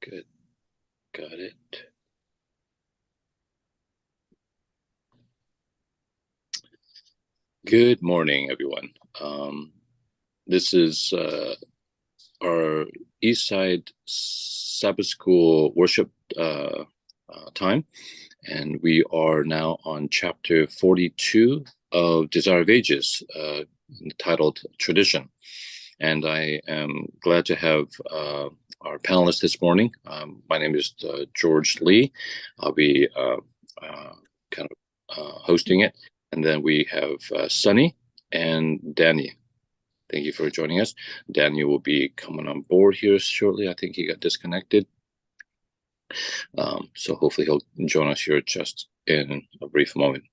Good. Got it. Good morning, everyone. This is our Eastside Sabbath School worship time, and we are now on chapter 42 of Desire of Ages, titled Tradition. And I am glad to have our panelists this morning. My name is George Lee. I'll be hosting it. And then we have Sunny and Danny. Thank you for joining us. Danny will be coming on board here shortly. I think he got disconnected. So hopefully he'll join us here just in a brief moment.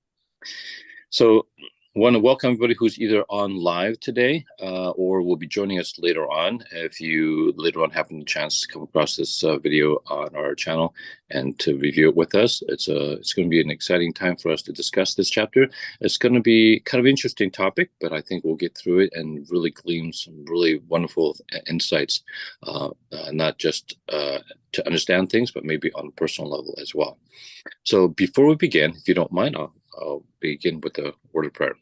So I want to welcome everybody who's either on live today or will be joining us later on. If you later on have a chance to come across this video on our channel and to review it with us, it's going to be an exciting time for us to discuss this chapter. It's going to be kind of an interesting topic, but I think we'll get through it and really glean some really wonderful insights, not just to understand things, but maybe on a personal level as well. So before we begin, if you don't mind, I'll begin with a word of prayer.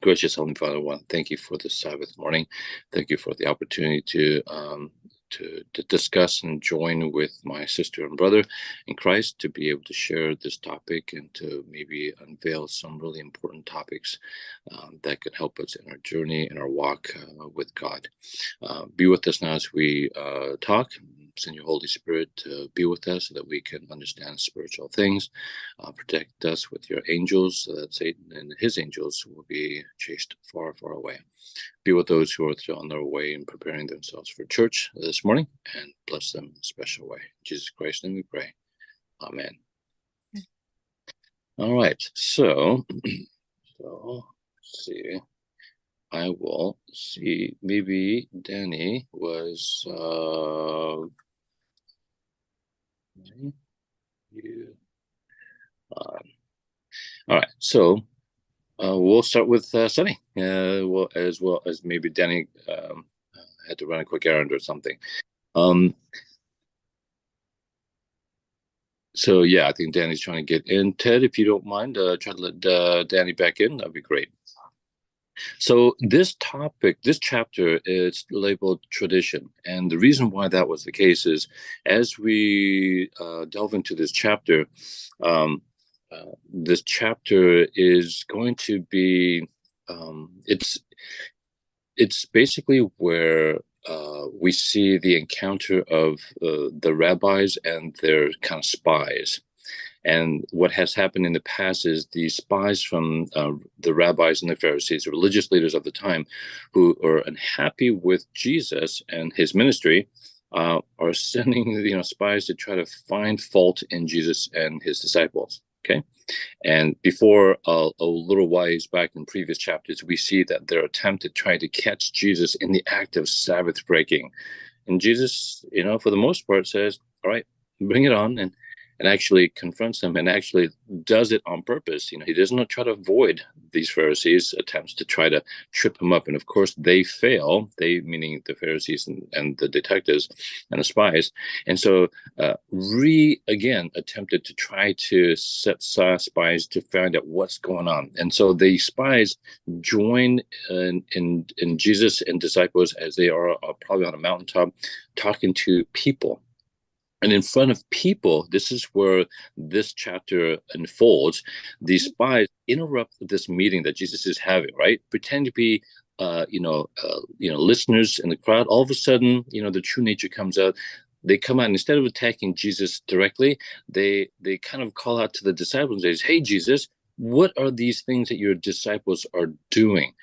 Gracious Heavenly Father, I want to thank you for this Sabbath morning. Thank you for the opportunity to discuss and join with my sister and brother in Christ to be able to share this topic and to maybe unveil some really important topics that could help us in our journey and our walk with God. Be with us now as we talk. Send your Holy Spirit to be with us so that we can understand spiritual things. Protect us with your angels so that Satan and his angels will be chased far, far away. Be with those who are still on their way and preparing themselves for church this morning, and bless them in a special way. In Jesus Christ's name we pray. Amen. All right, so let's see. I will see. Maybe Danny was. All right, so we'll start with Sunny, well as maybe Danny had to run a quick errand or something. So yeah, I think Danny's trying to get in. Ted, if you don't mind, try to let Danny back in. That'd be great. So this topic, this chapter, is labeled tradition. And the reason why that was the case is as we delve into this chapter is going to be, it's basically where we see the encounter of the rabbis and their kind of spies. And what has happened in the past is the spies from the rabbis and the Pharisees, the religious leaders of the time, who are unhappy with Jesus and his ministry, are sending spies to try to find fault in Jesus and his disciples. Okay, and before a little while back in previous chapters, we see that their attempt to try to catch Jesus in the act of Sabbath breaking, and Jesus, for the most part, says, "All right, bring it on," and actually confronts them and actually does it on purpose. He does not try to avoid these Pharisees' attempts to try to trip him up. And of course, they fail, they meaning the Pharisees and the detectives and the spies. And so again, attempted to try to set spies to find out what's going on. And so the spies join in Jesus and disciples as they are probably on a mountaintop talking to people. And in front of people, this is where this chapter unfolds. These spies interrupt this meeting that Jesus is having, right? Pretend to be, listeners in the crowd. All of a sudden, the true nature comes out. They come out, and instead of attacking Jesus directly, they kind of call out to the disciples and say, "Hey, Jesus, what are these things that your disciples are doing?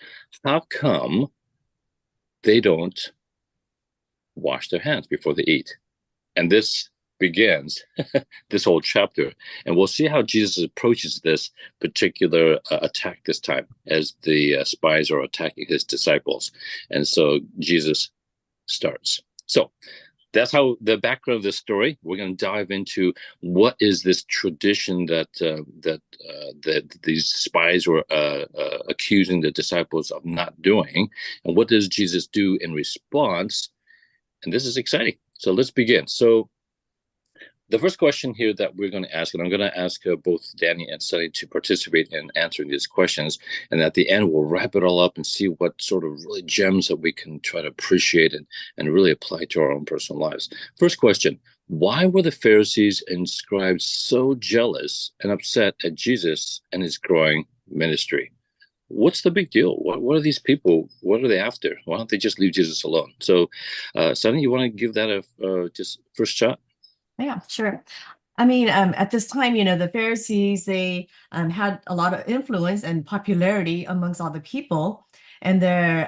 How come they don't wash their hands before they eat?" And this begins this whole chapter. And we'll see how Jesus approaches this particular attack this time as the spies are attacking his disciples. And so Jesus starts. So that's how the background of this story. We're going to dive into what is this tradition that these spies were accusing the disciples of not doing, and what does Jesus do in response? And this is exciting. So let's begin. So the first question here that we're going to ask, and I'm going to ask both Danny and Sunny to participate in answering these questions, and at the end we'll wrap it all up and see what sort of really gems that we can try to appreciate and really apply to our own personal lives. First question: why were the Pharisees and scribes so jealous and upset at Jesus and his growing ministry? What's the big deal? What are these people? What are they after? Why don't they just leave Jesus alone? So, Sunny, you want to give that a just first shot? Yeah, sure. I mean, at this time, the Pharisees, they had a lot of influence and popularity amongst all the people, and they're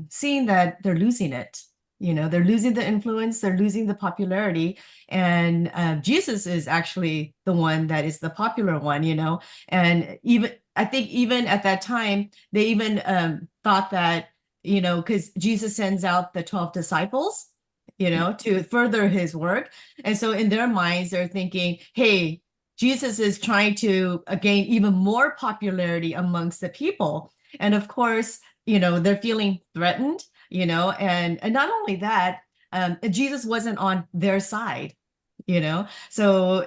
seeing that they're losing it. They're losing the influence, they're losing the popularity, and Jesus is actually the one that is the popular one, and even I think even at that time, they even thought that, because Jesus sends out the 12 disciples, to further his work. And so in their minds, they're thinking, hey, Jesus is trying to gain even more popularity amongst the people. And of course, they're feeling threatened, and not only that, Jesus wasn't on their side, so,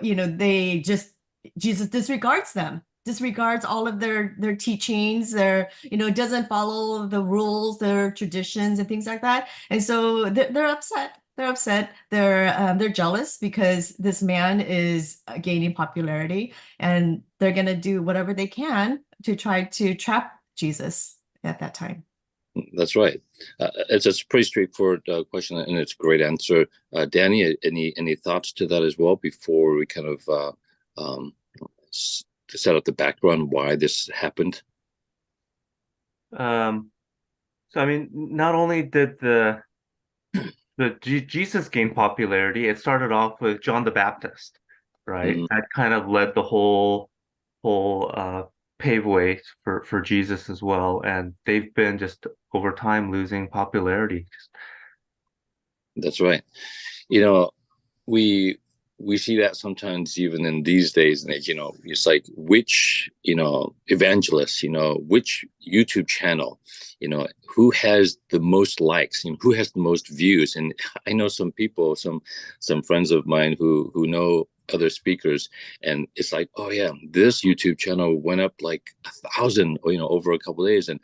Jesus disregards them, disregards all of their teachings, doesn't follow the rules, their traditions and things like that. And so they're upset. They're jealous because this man is gaining popularity, and they're going to do whatever they can to try to trap Jesus at that time. That's right. It's a pretty straightforward question, and it's a great answer. Danny, any thoughts to that as well before we kind of set up the background why this happened? So I mean, not only did Jesus gain popularity, it started off with John the Baptist, right? Mm, That kind of led the whole pave way for Jesus as well, and they've been just over time losing popularity. that's right. We we see that sometimes even in these days and age. It's like which evangelist, which YouTube channel, who has the most likes, who has the most views. And I know some people, some friends of mine who know other speakers, and it's like, oh yeah, this YouTube channel went up like 1,000 over a couple of days, and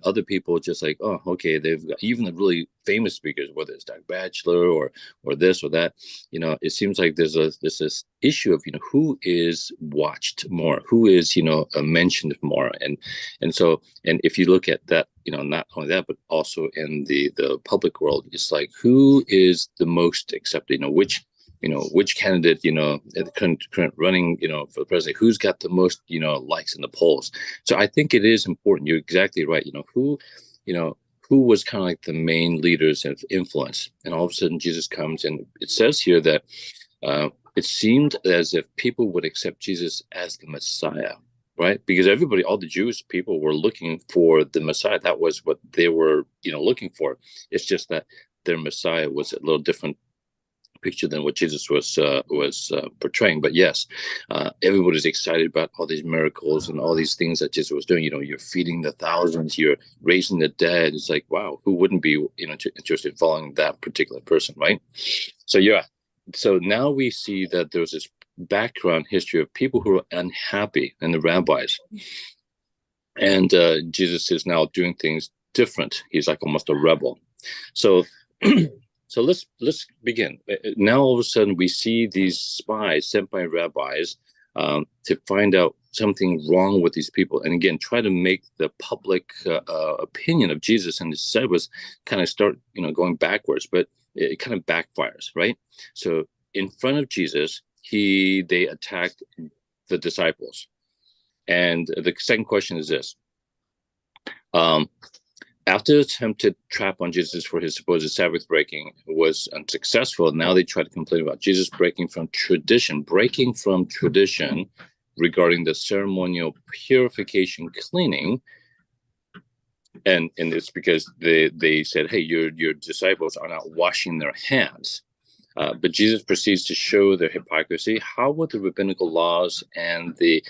other people just like, oh okay, they've got even the really famous speakers, whether it's Doug Batchelor or this or that. It seems like there's this issue of who is watched more, who is mentioned more, and so, and if you look at that, not only that but also in the public world, it's like who is the most accepted, which candidate, at the current running, for the president, who's got the most, likes in the polls. So I think it is important. You're exactly right. Who was kind of like the main leaders of influence. And all of a sudden Jesus comes, and it says here that it seemed as if people would accept Jesus as the Messiah, right? Because everybody, all the Jewish people were looking for the Messiah. That was what they were, looking for. It's just that their Messiah was a little different picture than what Jesus was portraying. But yes, everybody's excited about all these miracles and all these things that Jesus was doing. You're feeding the thousands, you're raising the dead. It's like, wow, who wouldn't be interested in following that particular person, right? So yeah, so now we see that there's this background history of people who are unhappy and the rabbis, and Jesus is now doing things different. He's like almost a rebel. So so let's begin. Now all of a sudden we see these spies sent by rabbis to find out something wrong with these people, and again try to make the public opinion of Jesus and his disciples kind of start going backwards, but it kind of backfires, right? So in front of Jesus, they attacked the disciples, and the second question is this. After the attempted trap on Jesus for his supposed Sabbath breaking was unsuccessful, now they try to complain about Jesus breaking from tradition regarding the ceremonial purification cleaning. And it's because they said, hey, your disciples are not washing their hands. But Jesus proceeds to show their hypocrisy. How were the rabbinical laws and the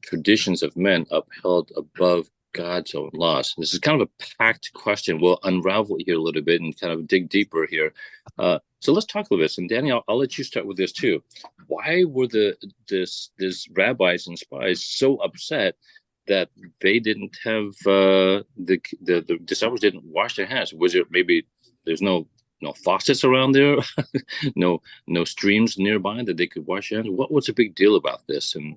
traditions of men upheld above God's own laws? This is kind of a packed question. We'll unravel it here a little bit and kind of dig deeper here. So let's talk about this. And Danny, I'll let you start with this too. Why were this rabbis and scribes so upset that they didn't have the disciples didn't wash their hands? Was it maybe there's no faucets around there, no streams nearby that they could wash their hands? What was the big deal about this, and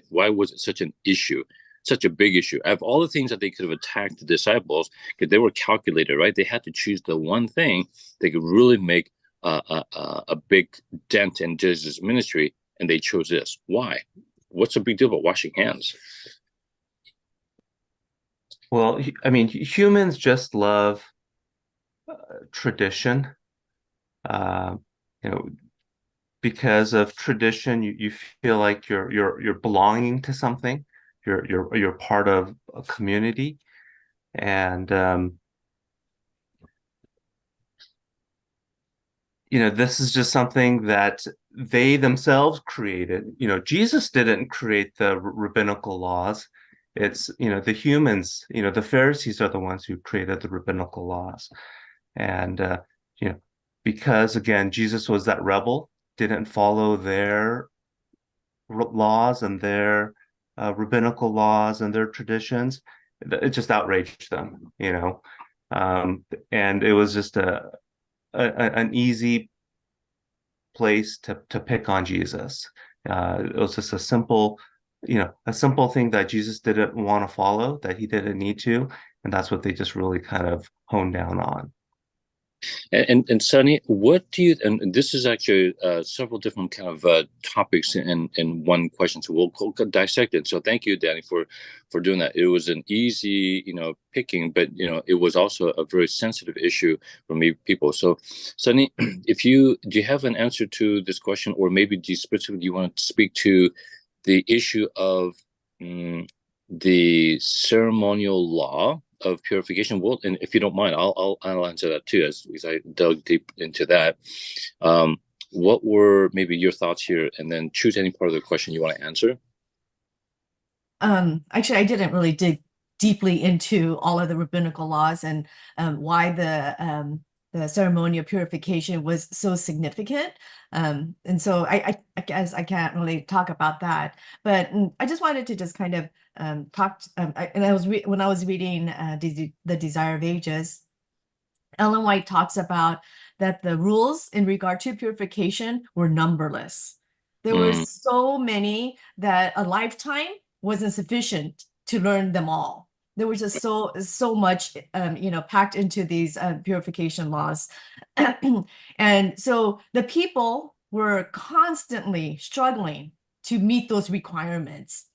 why was it such an issue? Such a big issue. Of all the things that they could have attacked the disciples, because they were calculated, right? They had to choose the one thing they could really make a big dent in Jesus' ministry, and they chose this. Why? What's the big deal about washing hands? Well, I mean, humans just love tradition. You know, because of tradition, you feel like you're belonging to something. You're part of a community, and this is just something that they themselves created. Jesus didn't create the rabbinical laws. It's the humans. The Pharisees are the ones who created the rabbinical laws, and because again, Jesus was that rebel, didn't follow their laws and their rabbinical laws and their traditions. It just outraged them, and it was just an easy place to pick on Jesus. It was just a simple thing that Jesus didn't want to follow, that he didn't need to, and that's what they just really kind of honed down on. And Sunny, what do you? And this is actually several different kind of topics in one question. So we'll dissect it. So thank you, Danny, for doing that. It was an easy, picking, but it was also a very sensitive issue for me, people. So, Sunny, do you have an answer to this question, or maybe do you want to speak to the issue of the ceremonial law of purification? Well, and if you don't mind, I'll answer that too, as I dug deep into that. What were maybe your thoughts here, and then choose any part of the question you want to answer. Actually, I didn't really dig deeply into all of the rabbinical laws and why the ceremonial purification was so significant. And so I guess I can't really talk about that. But I just wanted to just kind of talk. When I was reading The Desire of Ages, Ellen White talks about that the rules in regard to purification were numberless. There were so many that a lifetime wasn't sufficient to learn them all. There was just so much, packed into these purification laws. And so the people were constantly struggling to meet those requirements,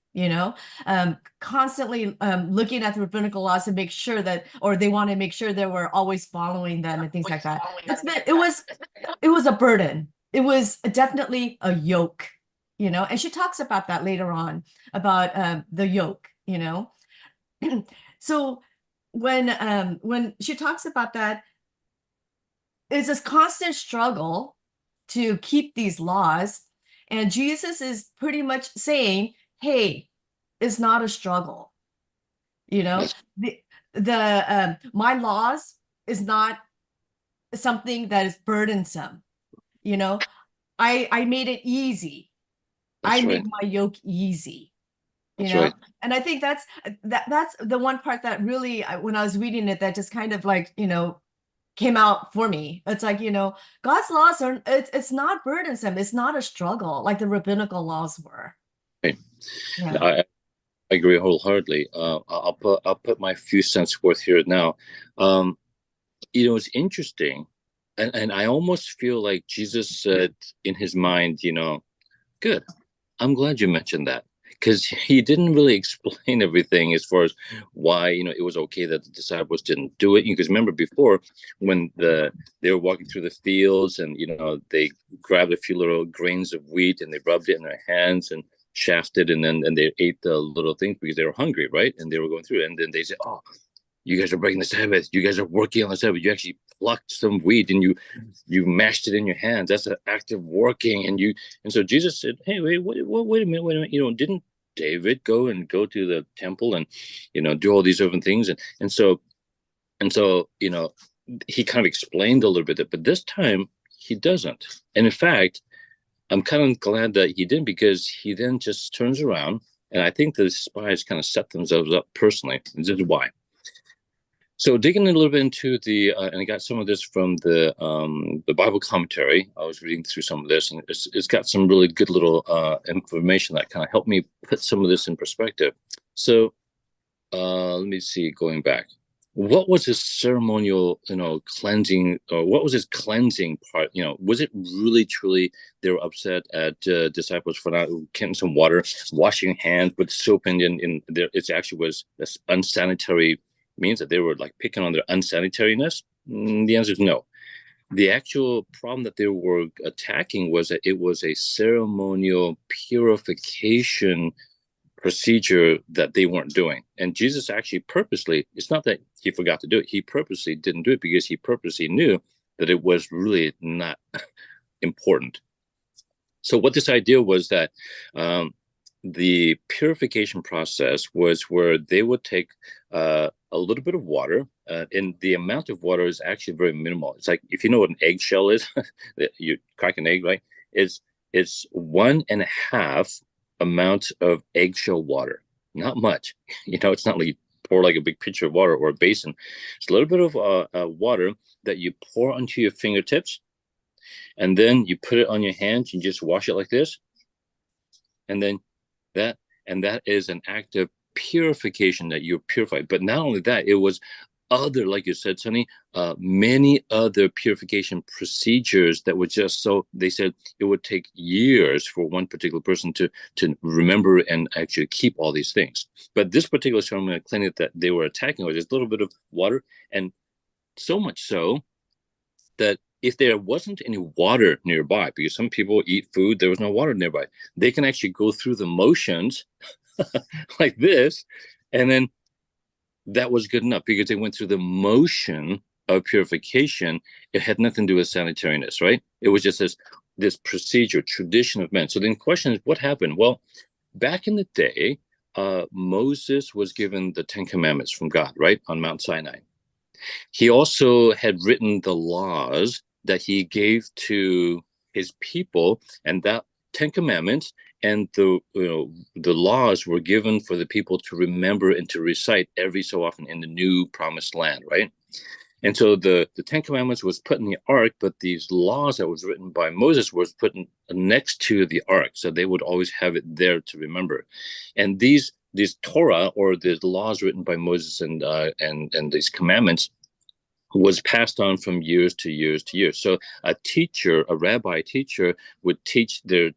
constantly looking at the rabbinical laws to make sure that, or they want to make sure that we're always following them and things like that. It was a burden. It was definitely a yoke, and she talks about that later on, about the yoke, So when she talks about that, it's this constant struggle to keep these laws, and Jesus is pretty much saying, hey, it's not a struggle. My laws is not something that is burdensome. I made it easy. I make my yoke easy. Right. And I think that's the one part that really, when I was reading it, that just kind of like, came out for me. It's like, God's laws it's not burdensome. It's not a struggle like the rabbinical laws were. Right. Yeah. I agree wholeheartedly. I'll put my few cents worth here now. It's interesting, and I almost feel like Jesus said in his mind, good. I'm glad you mentioned that, because he didn't really explain everything as far as why it was okay that the disciples didn't do it. Because remember before, when they were walking through the fields and they grabbed a few little grains of wheat and they rubbed it in their hands and shafted, and then they ate the little things because they were hungry, right? And they were going through it, and then they said, "Oh, you guys are breaking the Sabbath. You guys are working on the Sabbath. You actually plucked some wheat and you mashed it in your hands. That's an act of working." And so Jesus said, "Hey, wait a minute. Didn't David go to the temple and, do all these different things? And so, he kind of explained a little bit, but this time he doesn't. And in fact, I'm kind of glad that he didn't, because he then just turns around, and I think the spies kind of set themselves up personally. This is why. So digging a little bit into and I got some of this from the Bible commentary. I was reading through some of this, and it's got some really good little information that kind of helped me put some of this in perspective. So let me see, going back. What was his ceremonial, cleansing, or what was his cleansing part? Was it really, truly they were upset at disciples for not getting some water, washing hands with soap, and in there, it actually was this unsanitary means that they were like picking on their unsanitariness? The answer is no. The actual problem that they were attacking was that it was a ceremonial purification procedure that they weren't doing. And Jesus actually purposely, it's not that he forgot to do it, he purposely didn't do it because he purposely knew that it was really not important. So what this idea was that the purification process was where they would take a little bit of water, and the amount of water is actually very minimal. It's like, if you know what an eggshell is, you crack an egg, right? It's 1.5 amount of eggshell water, not much. It's not like you pour like a big pitcher of water or a basin. It's a little bit of water that you pour onto your fingertips, and then you put it on your hands and just wash it like this, and then that is an act of purification, that you're purified. But not only that, it was other, like you said, Sonny, many other purification procedures that were just, so they said it would take years for one particular person to remember and actually keep all these things. But this particular ceremonial clinic that they were attacking was just a little bit of water, and so much so that if there wasn't any water nearby, because some people eat food, there was no water nearby, they can actually go through the motions like this, and then that was good enough because they went through the motion of purification. It had nothing to do with sanitariness, right? It was just this procedure, tradition of men. So then the question is, what happened? Well, back in the day, Moses was given the 10 Commandments from God, right, on Mount Sinai. He also had written the laws that he gave to his people, and that 10 Commandments and the laws were given for the people to remember and to recite every so often in the new promised land, right? And so the 10 Commandments was put in the ark, but these laws that was written by Moses was put next to the ark, so they would always have it there to remember. And these Torah, or the laws written by Moses and these commandments, was passed on from years to years to years. So a rabbi teacher, would teach their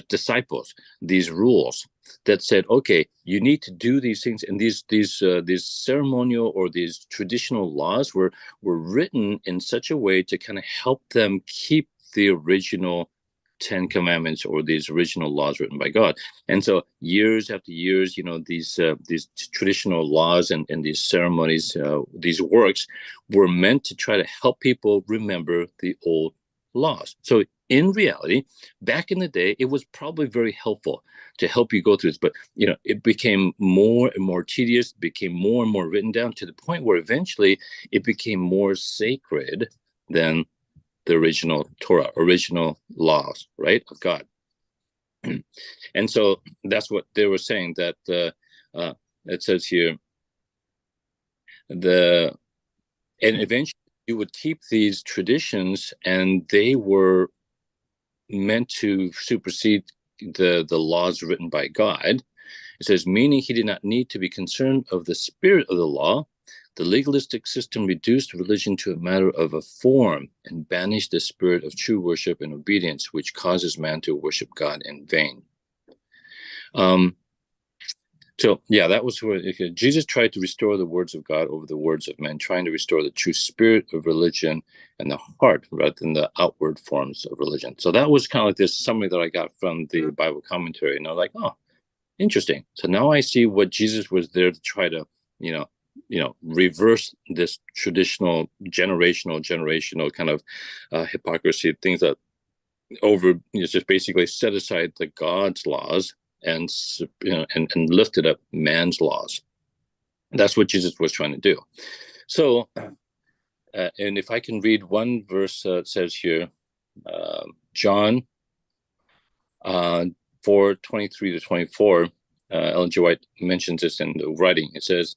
disciples these rules that said, okay, you need to do these things. And these ceremonial or these traditional laws were written in such a way to kind of help them keep the original 10 Commandments, or these original laws written by God. And so years after years, these traditional laws and these ceremonies, these works were meant to try to help people remember the old laws. So in reality, back in the day, it was probably very helpful to help you go through this. But, it became more and more tedious, became more and more written down, to the point where eventually it became more sacred than the original Torah, original laws, right, of God. And so that's what they were saying, that it says here, and eventually you would keep these traditions, and they were meant to supersede the laws written by God. It says, meaning he did not need to be concerned of the spirit of the law. The legalistic system reduced religion to a matter of a form and banished the spirit of true worship and obedience, which causes man to worship God in vain. So yeah, that was where Jesus tried to restore the words of God over the words of men, trying to restore the true spirit of religion and the heart rather than the outward forms of religion. So that was kind of like this summary that I got from the Bible commentary. And I was like, oh, interesting. So now I see what Jesus was there to try to, reverse this traditional, generational kind of hypocrisy, things that just basically set aside the God's laws and and lifted up man's laws. That's what Jesus was trying to do. So, and if I can read one verse, it says here, John 4:23-24, Ellen G. White mentions this in the writing. It says,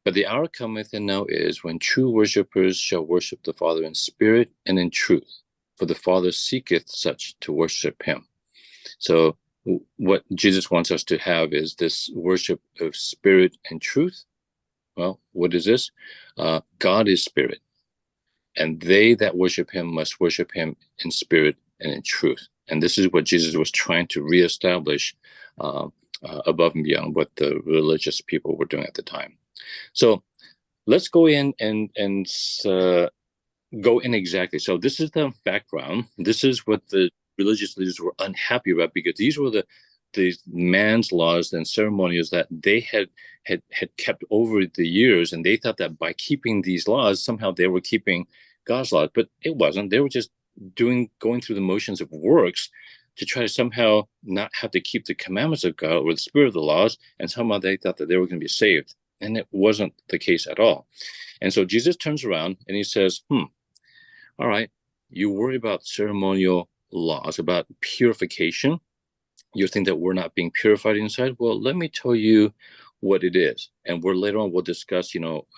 "But the hour cometh, and now is, when true worshippers shall worship the Father in spirit and in truth, for the Father seeketh such to worship him." So what Jesus wants us to have is this worship of spirit and truth. Well, what is this? God is spirit, and they that worship him must worship him in spirit and in truth. And this is what Jesus was trying to reestablish above and beyond what the religious people were doing at the time. So let's go in and go in exactly. So this is the background. This is what the religious leaders were unhappy about, because these were the man's laws and ceremonials that they had kept over the years, and they thought that by keeping these laws, somehow they were keeping God's laws, but it wasn't. They were just going through the motions of works to try to somehow not have to keep the commandments of God or the spirit of the laws, and somehow they thought that they were going to be saved, and it wasn't the case at all. And so Jesus turns around and he says, all right, you worry about ceremonial laws, about purification. You think that we're not being purified inside. Well, let me tell you what it is. And later on, we'll discuss,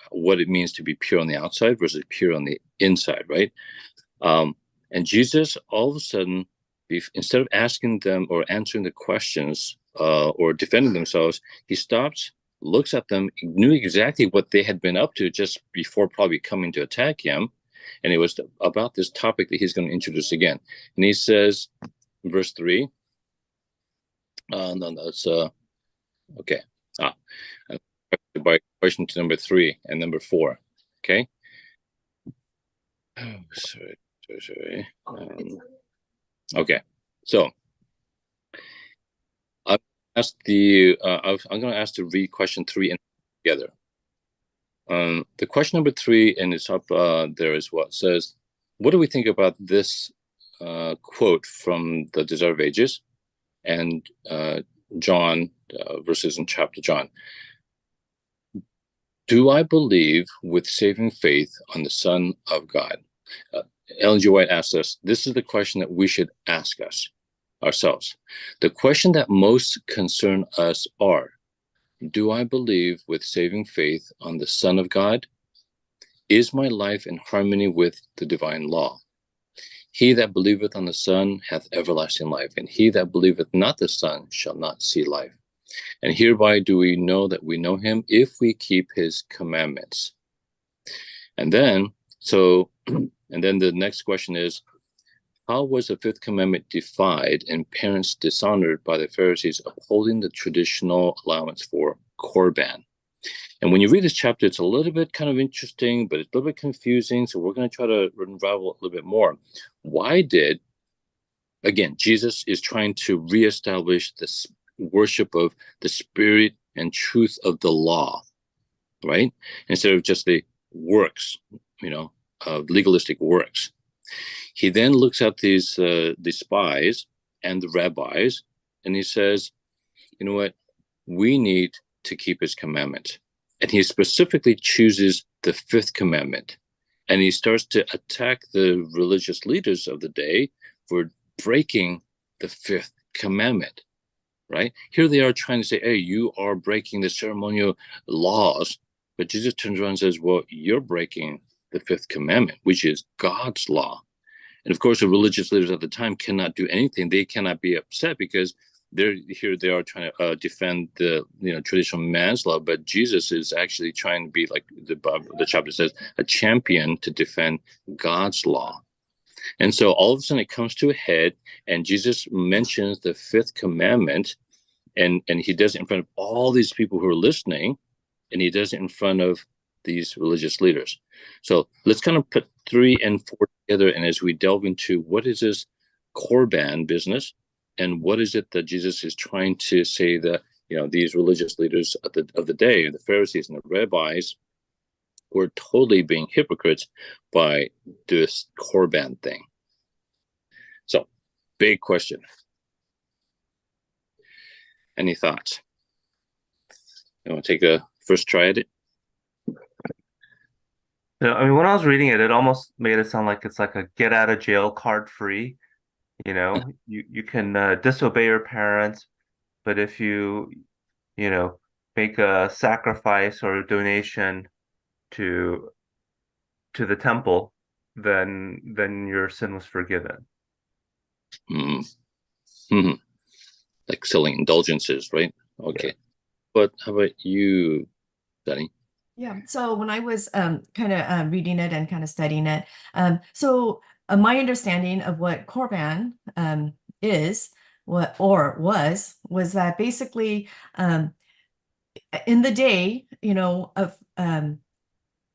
what it means to be pure on the outside versus pure on the inside, right? And Jesus, all of a sudden, instead of asking them or answering the questions or defending themselves, he stops, looks at them, knew exactly what they had been up to just before probably coming to attack him. And it was about this topic that he's going to introduce again. And he says, verse 3, no, that's okay. By question to number 3 and number 4. Okay. Oh, sorry. Okay. So I'm going to ask to read question 3 and together. The question number 3, and it's up there as well, says, what do we think about this quote from the Desire of Ages and John, verses in chapter John? Do I believe with saving faith on the Son of God? Ellen G. White asks us, this is the question that we should ask ourselves. The question that most concern us are, do I believe with saving faith on the Son of God? Is my life in harmony with the divine law? He that believeth on the Son hath everlasting life, and he that believeth not the Son shall not see life. And hereby do we know that we know him, if we keep his commandments. And then the next question is, how was the 5th commandment defied and parents dishonored by the Pharisees upholding the traditional allowance for Corban? And when you read this chapter, it's a little bit kind of interesting, but it's a little bit confusing. So we're going to try to unravel it a little bit more. Why did, again, Jesus is trying to reestablish this worship of the spirit and truth of the law, right? Instead of just the works, legalistic works. He then looks at these the spies and the rabbis, and he says, you know what? We need to keep his commandment. And he specifically chooses the 5th commandment. And he starts to attack the religious leaders of the day for breaking the 5th commandment, right? Here they are trying to say, hey, you are breaking the ceremonial laws. But Jesus turns around and says, well, you're breaking the 5th commandment, which is God's law. And of course, the religious leaders at the time cannot do anything. They cannot be upset because they are trying to defend the traditional man's law, but Jesus is actually trying to be, like the chapter says, a champion to defend God's law. And so all of a sudden it comes to a head, and Jesus mentions the 5th commandment, and he does it in front of all these people who are listening, and he does it in front of these religious leaders. So let's kind of put 3 and 4 together, and as we delve into what is this Corban business, and what is it that Jesus is trying to say that these religious leaders of the day, the Pharisees and the rabbis, were totally being hypocrites by this Corban thing. So, big question. Any thoughts? You want to take a first try at it? Yeah, I mean, when I was reading it, it almost made it sound like it's like a get out of jail card free. You can disobey your parents, but if you make a sacrifice or a donation to the temple, then your sin was forgiven. Mm. Hmm. Like selling indulgences, right? Okay. Yeah. But how about you, Danny? Yeah. So when I was kind of reading it and kind of studying it, so my understanding of what Corban is, was that basically in the day, of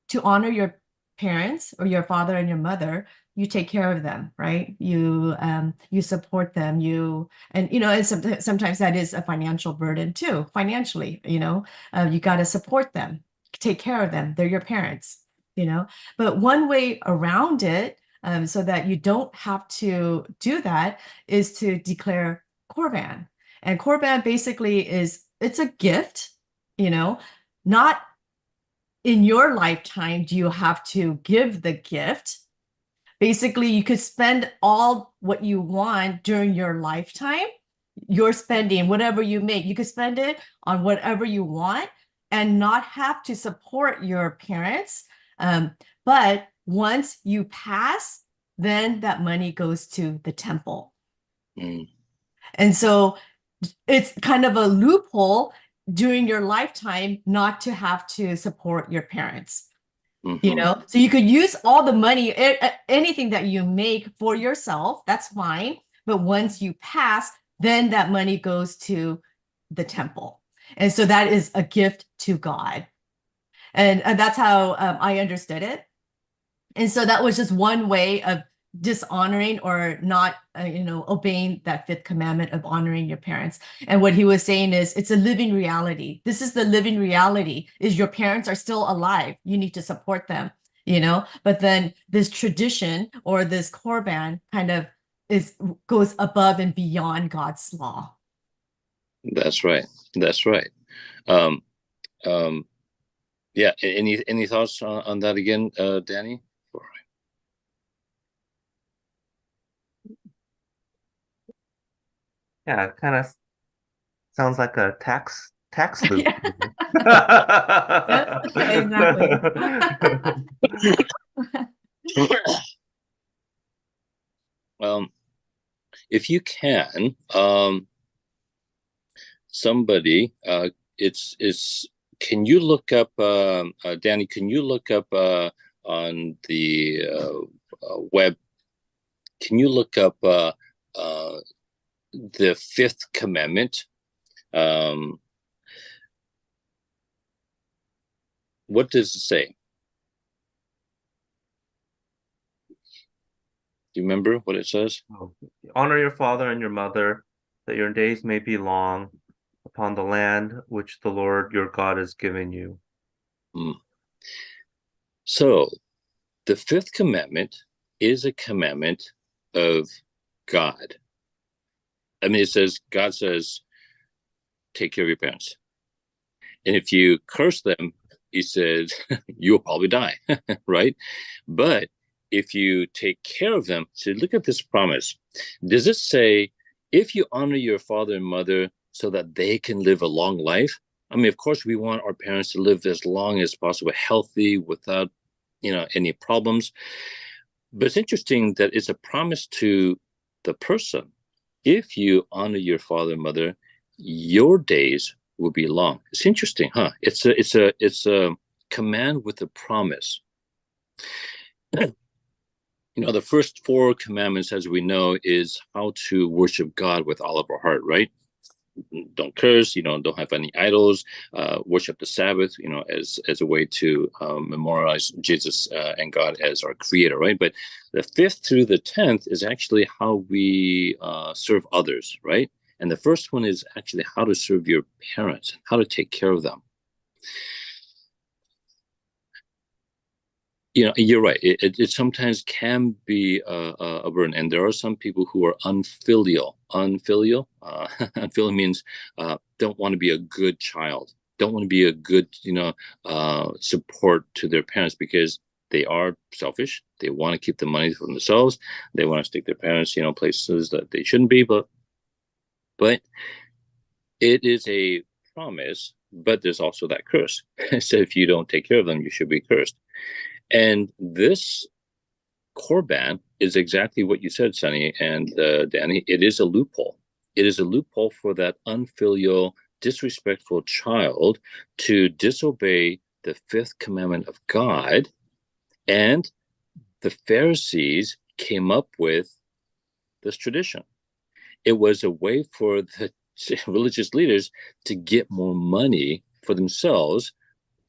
to honor your parents or your father and your mother, you take care of them, right? You support them, and sometimes that is a financial burden too, financially, you got to support them, take care of them. They're your parents, But one way around it, so that you don't have to do that, is to declare Corban. And Corban basically it's a gift, not in your lifetime do you have to give the gift. Basically, you could spend all what you want during your lifetime. You're spending whatever you make, you could spend it on whatever you want and not have to support your parents. But once you pass, then that money goes to the temple. Mm. And so it's kind of a loophole during your lifetime not to have to support your parents. Mm-hmm. So you could use all the money, anything that you make for yourself, that's fine. But once you pass, then that money goes to the temple. And so that is a gift to God. And that's how I understood it. And so that was just one way of dishonoring or not, obeying that fifth commandment of honoring your parents. And what he was saying is it's a living reality. This is the living reality is your parents are still alive. You need to support them, but then this tradition or this Corban kind of goes above and beyond God's law. That's right. That's right. Um, um, yeah. Any thoughts on that again, Danny? Yeah, it kind of sounds like a tax loop. Yeah. Yeah, exactly. If you can, somebody, it's. Can you look up, Danny? Can you look up on the web? Can you look up the fifth commandment? What does it say? Do you remember what it says? Honor your father and your mother, that your days may be long upon the land which the Lord your God has given you. So, the fifth commandment is a commandment of God. I mean, God says, take care of your parents. And if you curse them, he says, you'll probably die, right? But if you take care of them, so look at this promise. Does it say, if you honor your father and mother so that they can live a long life? I mean, of course, we want our parents to live as long as possible, healthy, without, any problems. But it's interesting that it's a promise to the person. If you honor your father and mother, your days will be long. It's interesting, huh? It's a command with a promise. The first four commandments, as we know, is how to worship God with all of our heart, right? Don't curse, don't have any idols, worship the Sabbath, as a way to memorialize Jesus and God as our creator, right? But the fifth through the 10th is actually how we serve others, right? And the first one is actually how to serve your parents, how to take care of them. You're right. It sometimes can be a burden, and there are some people who are unfilial. Unfilial, unfilial means don't want to be a good child, don't want to be a good, support to their parents because they are selfish. They want to keep the money for themselves. They want to stick their parents, places that they shouldn't be. But it is a promise. But there's also that curse. So if you don't take care of them, you should be cursed. And this Corban is exactly what you said, Sonny and Danny. It is a loophole. It is a loophole for that unfilial, disrespectful child to disobey the fifth commandment of God. And the Pharisees came up with this tradition. It was a way for the religious leaders to get more money for themselves,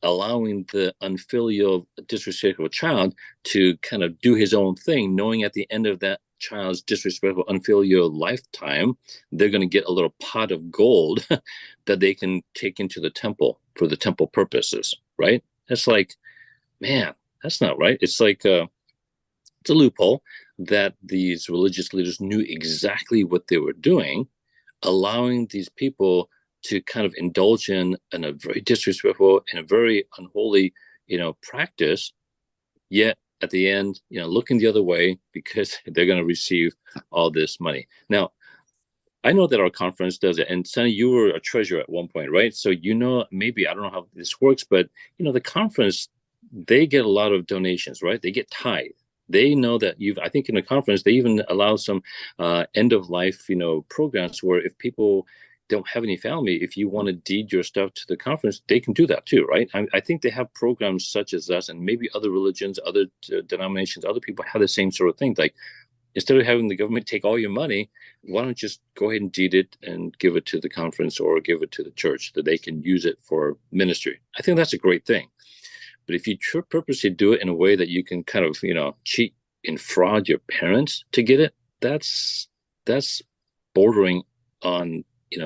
allowing the unfilial, disrespectful child to kind of do his own thing, knowing at the end of that child's disrespectful, unfilial lifetime, they're going to get a little pot of gold that they can take into the temple for the temple purposes, right? It's like, man, that's not right. It's like it's a loophole that these religious leaders knew exactly what they were doing, allowing these people to kind of indulge in a very disrespectful and a very unholy, practice, yet at the end, looking the other way because they're going to receive all this money. Now, I know that our conference does it, and Sonny, you were a treasurer at one point, right? So maybe I don't know how this works, but the conference, they get a lot of donations, right? They get tithe. They know that I think in the conference, they even allow some end of life, programs where if people don't have any family, if you want to deed your stuff to the conference, they can do that too, right? I think they have programs such as us, and maybe other religions, other denominations, other people have the same sort of thing. Like, instead of having the government take all your money, why don't you just go ahead and deed it and give it to the conference or give it to the church that they can use it for ministry? I think that's a great thing. But if you purposely do it in a way that you can kind of, cheat and fraud your parents to get it, that's bordering on,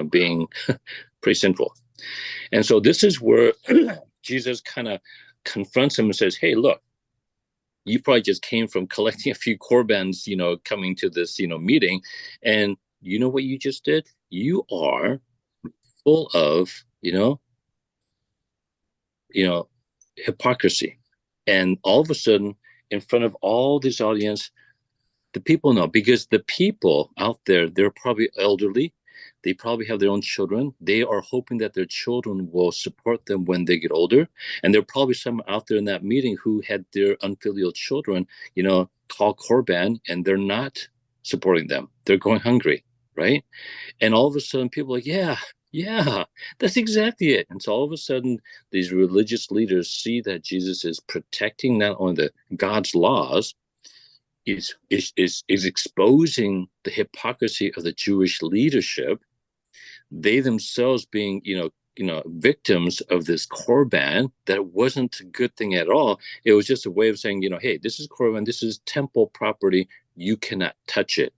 being pretty sinful. And so this is where Jesus kind of confronts him and says, hey, look, you probably just came from collecting a few Corbans, coming to this, meeting. And you know what you just did? You are full of, hypocrisy. And all of a sudden, in front of all this audience, the people know, because the people out there, they're probably elderly. They probably have their own children. They are hoping that their children will support them when they get older. And there are probably some out there in that meeting who had their unfilial children, call Corban, and they're not supporting them. They're going hungry, right? And all of a sudden, people are like, yeah, that's exactly it. And so all of a sudden, these religious leaders see that Jesus is protecting not only the God's laws, is exposing the hypocrisy of the Jewish leadership. They themselves being, victims of this Corban, that wasn't a good thing at all. It was just a way of saying, hey, this is Corban, this is temple property. You cannot touch it.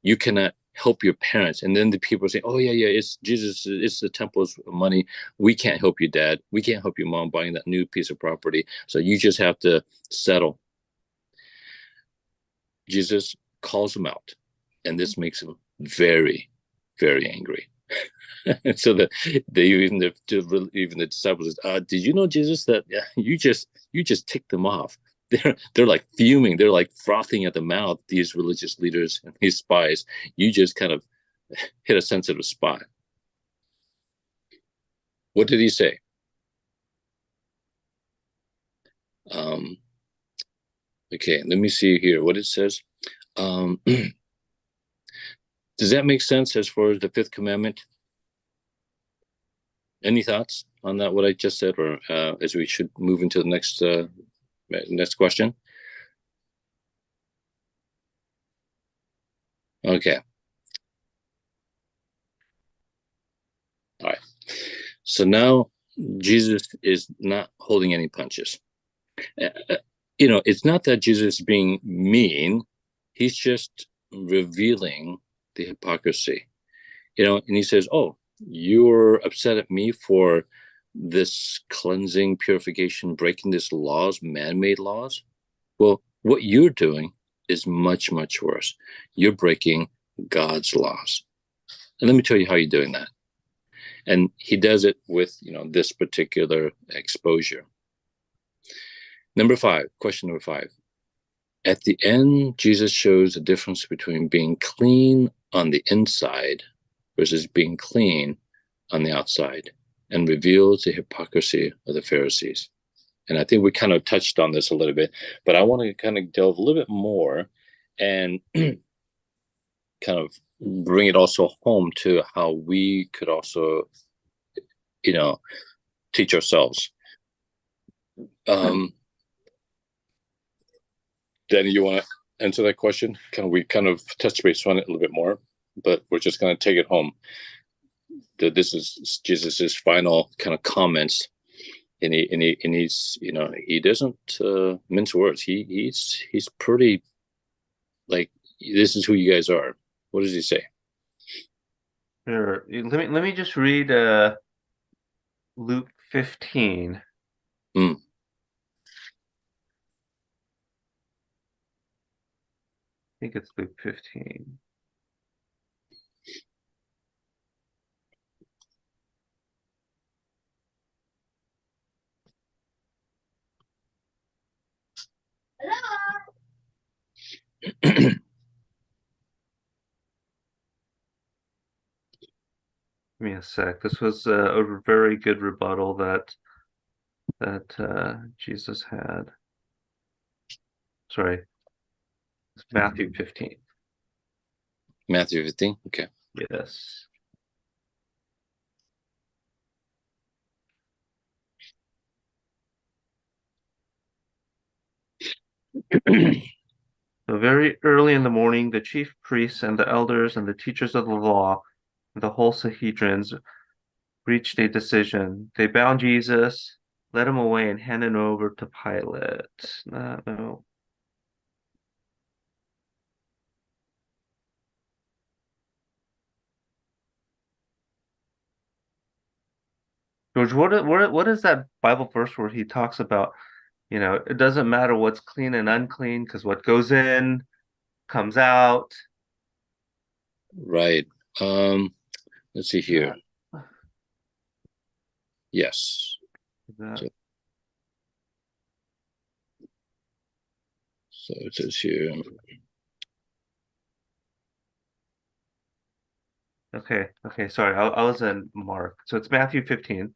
You cannot help your parents. And then the people say, oh, yeah, it's Jesus, it's the temple's money. We can't help you, Dad. We can't help your mom buying that new piece of property. So you just have to settle. Jesus calls him out, and this makes him very, very angry. And so even the disciples, did you know, Jesus, that you just ticked them off? They're like fuming, they're like frothing at the mouth, these religious leaders and these spies. You just kind of hit a sensitive spot. What did he say? Okay, let me see here what it says. Does that make sense as far as the fifth commandment? Any thoughts on that, what I just said, or as we should move into the next question? Okay. All right. So now Jesus is not holding any punches. It's not that Jesus is being mean. He's just revealing the hypocrisy. And he says, oh, you're upset at me for this cleansing, purification, breaking these laws, man-made laws. Well, what you're doing is much, much worse. You're breaking God's laws. And let me tell you how you're doing that. And he does it with, this particular exposure. Question number 5. At the end, Jesus shows the difference between being clean on the inside versus being clean on the outside, and reveals the hypocrisy of the Pharisees. And I think we kind of touched on this a little bit, but I want to kind of delve a little bit more and kind of bring it also home to how we could also, teach ourselves. Danny, you want to answer that question? We kind of touched base on it a little bit more, but we're just going to take it home. This is Jesus's final kind of comments, and he's he doesn't mince words. He's pretty, like, this is who you guys are. What does he say? Sure. Let me just read Luke 15. I think it's Luke 15. Give me a sec. This was a very good rebuttal that Jesus had. Sorry, it's Matthew 15. Matthew 15. Okay. Yes. So very early in the morning, the chief priests and the elders and the teachers of the law and the whole Sanhedrin reached a decision. They bound Jesus, led him away, and handed him over to Pilate. No. George, what is that Bible verse where he talks about, it doesn't matter what's clean and unclean, because what goes in comes out. Right. Let's see here. Yes. So it says here. Okay, sorry, I was in Mark. So it's Matthew 15.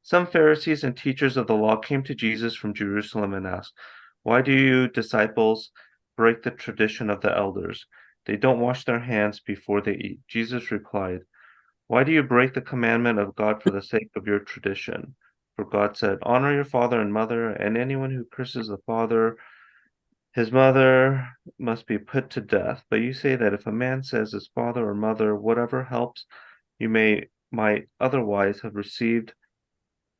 Some Pharisees and teachers of the law came to Jesus from Jerusalem and asked, "Why do you disciples break the tradition of the elders? They don't wash their hands before they eat." Jesus replied, "Why do you break the commandment of God for the sake of your tradition? For God said, 'Honor your father and mother,' and anyone who curses the father, his mother must be put to death. But you say that if a man says his father or mother, whatever helps you might otherwise have received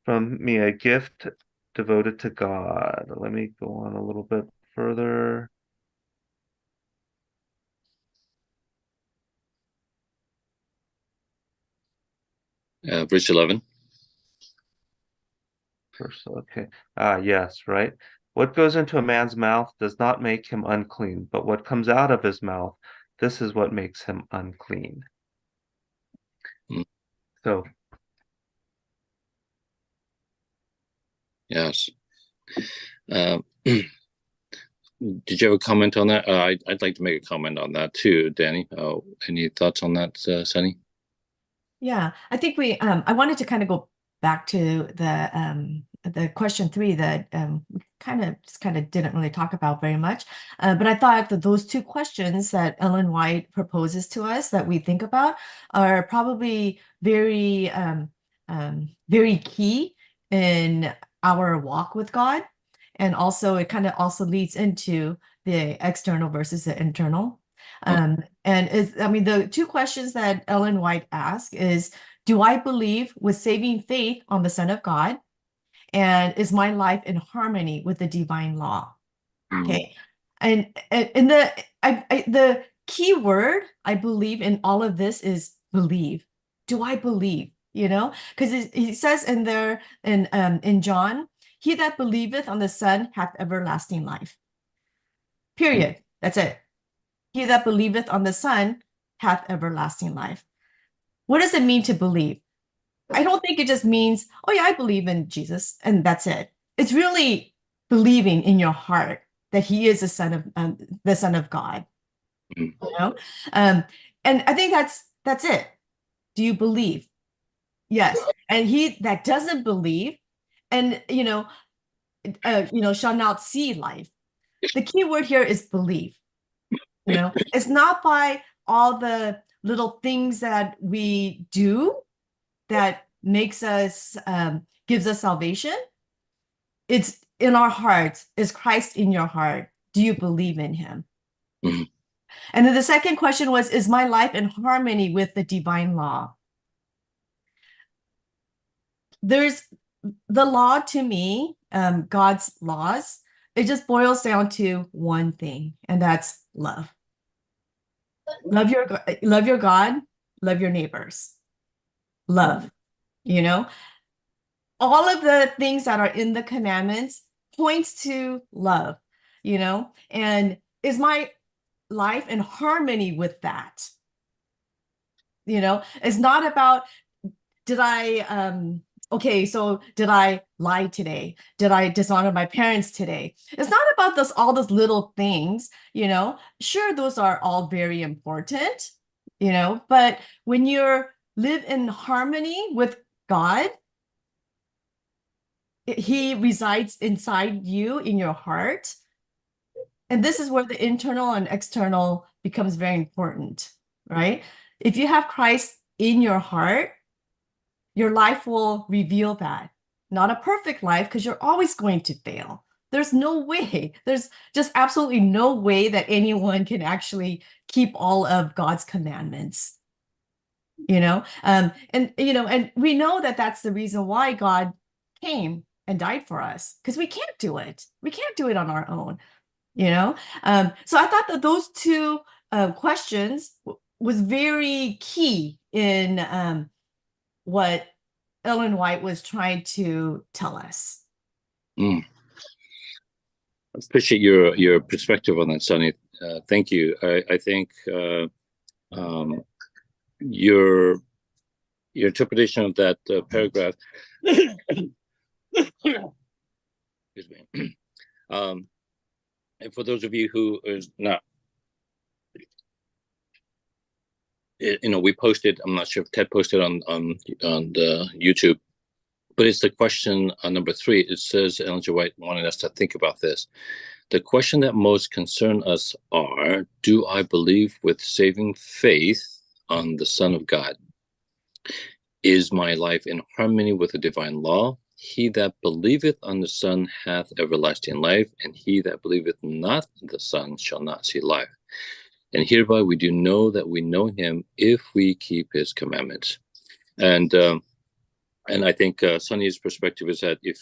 from me a gift devoted to God." Let me go on a little bit further. Verse 11. Okay. Yes, right. What goes into a man's mouth does not make him unclean, but what comes out of his mouth, this is what makes him unclean. So, yes. Did you have a comment on that? I'd like to make a comment on that too, Danny. Any thoughts on that, Sunny? Yeah, I think I wanted to kind of go back to the question 3 that we kind of didn't really talk about very much. But I thought that those 2 questions that Ellen White proposes to us that we think about are probably very, very key in our walk with God. And also it kind of also leads into the external versus the internal. And the 2 questions that Ellen White asked is, do I believe with saving faith on the Son of God? And is my life in harmony with the divine law? Okay. And in the key word, I believe, in all of this is believe. Do I believe? because he says in there in John, he that believeth on the Son hath everlasting life. Period. That's it. He that believeth on the Son hath everlasting life. What does it mean to believe? I don't think it just means, oh yeah, I believe in Jesus, and that's it. It's really believing in your heart that he is the Son of God. Mm. And I think that's it. Do you believe? Yes. And he that doesn't believe, and shall not see life. The key word here is believe. It's not by all the little things that we do that makes us gives us salvation. It's in our hearts. Is Christ in your heart? Do you believe in him? Mm. And then the second question was, is my life in harmony with the divine law? There's the law to me, God's laws, it just boils down to one thing, and that's love. Love your God, love your neighbors. Love, all of the things that are in the commandments points to love, and is my life in harmony with that? It's not about, did I did I lie today? Did I dishonor my parents today? It's not about all those little things, Sure, those are all very important, but when you live in harmony with God, he resides inside you in your heart. And this is where the internal and external becomes very important, right? If you have Christ in your heart, your life will reveal that. Not a perfect life, because you're always going to fail. There's no way. There's just absolutely no way that anyone can actually keep all of God's commandments. And we know that that's the reason why God came and died for us, because we can't do it. We can't do it on our own. So I thought that those two questions was very key in what Ellen White was trying to tell us. I appreciate your perspective on that, Sonny. Thank you. I think your interpretation of that paragraph excuse me. And for those of you who is not, we posted, I'm not sure if Ted posted on the YouTube, but it's the question on number 3. It says Ellen G. White wanted us to think about this. The question that most concern us are, do I believe with saving faith on the Son of God? Is my life in harmony with the divine law? He that believeth on the Son hath everlasting life, and he that believeth not the Son shall not see life. And hereby we do know that we know him if we keep his commandments. And I think Sunny's perspective is that if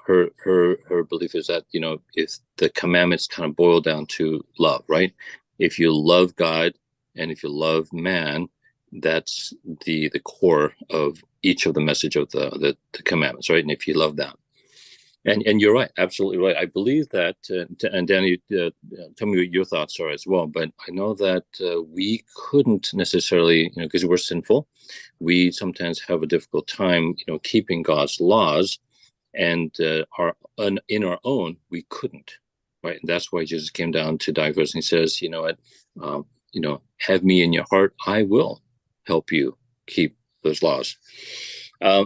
her belief is that, if the commandments kind of boil down to love, right? If you love God and if you love man, that's the core of each of the message of the commandments, right? And if you love that, and you're right, absolutely right. I believe that, and Danny, tell me what your thoughts are as well. But I know that we couldn't necessarily, because we're sinful, we sometimes have a difficult time, keeping God's laws, and in our own we couldn't, right? And that's why Jesus came down to die for us. And he says, have me in your heart, I will help you keep those laws. I'd